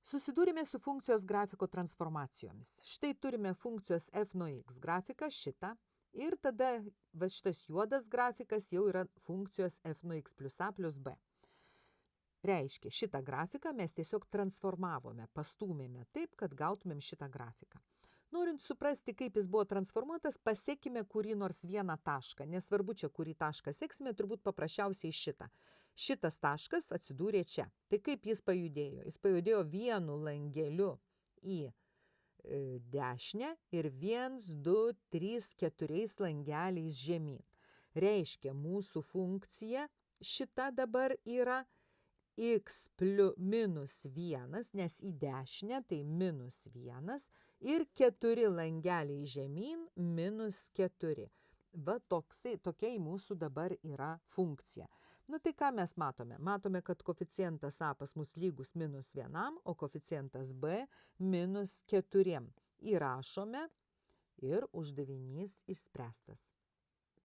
Susidūrėme su funkcijos grafiko transformacijomis. Štai turime funkcijos f nuo x grafiką šitą ir tada šitas juodas grafikas jau yra funkcijos f nuo x plus a plus b. Reiškia, šitą grafiką mes tiesiog transformavome, pastūmėme taip, kad gautumėm šitą grafiką. Norint suprasti, kaip jis buvo transformuotas, pasiekime kurį nors vieną tašką. Nesvarbu čia, kurį tašką seksime, turbūt paprasčiausiai šitą. Šitas taškas atsidūrė čia. Tai kaip jis pajudėjo? Jis pajudėjo vienu langeliu į dešinę ir 1, 2, 3, 4 langeliais žemyn. Reiškia, mūsų funkcija šita dabar yra x minus 1, nes į dešinę tai minus 1 ir 4 langeliai žemyn minus 4. Va tokia mūsų dabar yra funkcija. Nu tai ką mes matome? Matome, kad koeficientas a pas mus lygus minus 1, o koeficientas b minus 4. Įrašome ir uždavinys išspręstas.